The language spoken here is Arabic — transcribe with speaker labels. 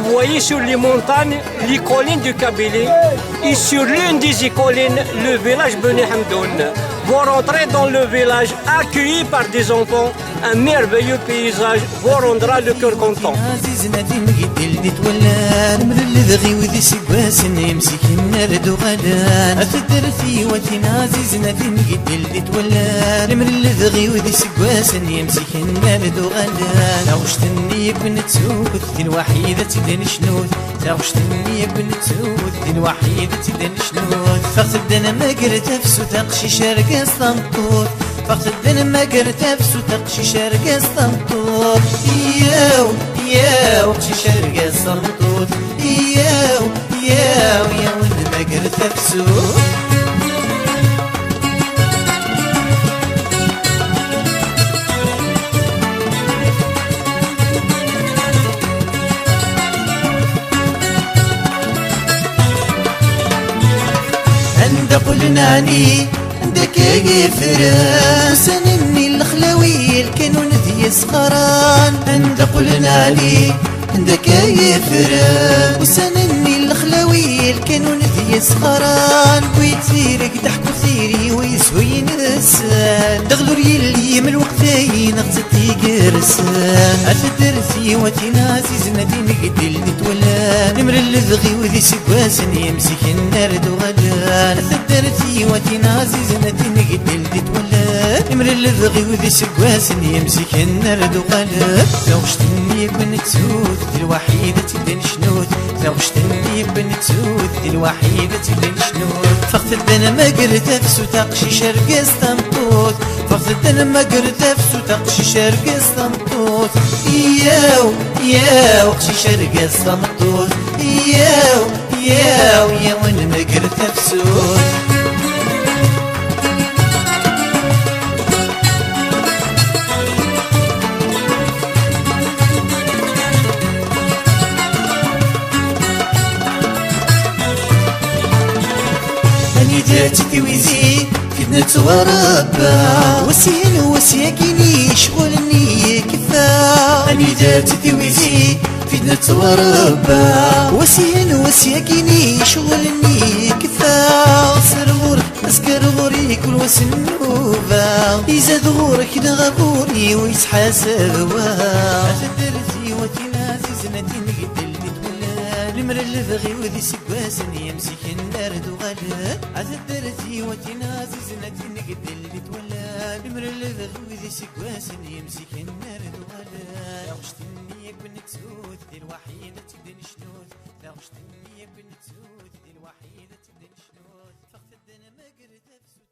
Speaker 1: vous voyez sur les montagnes, les collines du Kabylie, et sur l'une des collines, le village Beni Hamdoun. Vous rentrez dans le village accueilli par des enfants, un merveilleux paysage vous rendra le cœur content.
Speaker 2: فقد ما قرت نفسه تقشي شرق اسطنطوط فقد ما قرت نفسه تقشي شرق اسطنطوط ياو ياو قشي شرق اسطنطوط ياو ياو ياو ما قرت نفسه قلناني عندك يا فراس اني الخلاويل كانوا ندي سخران عند قلناني عندك يا فراس وسنني الخلاويل كانوا ندي سخران ويتيرك ضحكوا ثيري ويسوي نسان دغلوا يلي من الوقتين غزتي قرسان أتدرتي وتينا عزيزنا دي نقدل نتولان نمر اللذغي وذي سقواسن يمسك النرد وغدان أتدرتي وتينا عزيزنا دي نقدل نتولان نمر اللذغي وذي سقواسن يمسك النرد وغدان لو شتني بنت سود الوحيدة تدن شنود لو شتني بنت سود الوحيدة تدن شنود فقط الدنا ما قرت نفسه تقشي شرق اسطنطوط فقط الدنا ما قرت نفسه تقشي شرق اسطنطوط ياو ياو قشي شرق اسطنطوط ياو ياو ياو انا ما قرت نفسه جات تويزي كنا وربا وسين وسياكيني شغلني كفا اني جات تويزي فينا وربا وسين وسياكيني شغلني كفا سرور اسكر غوري كل وسنوبا يزاد غورك نغبوري ويسحاسب درتي وتينا زيزنا تنقدل المر اللذغي وذي سقواسن يمسك النرد وغلا عزد درتي وتينا زيزنا تنقدل تولى المر اللذغي وذي سقواسن يمسك النرد وغلا لو شتني بنت سود دي الوحيدة تدن شنود لو شتني بنت سود دي الوحيدة تدن شنود فقد الدنا ما قرت نفسه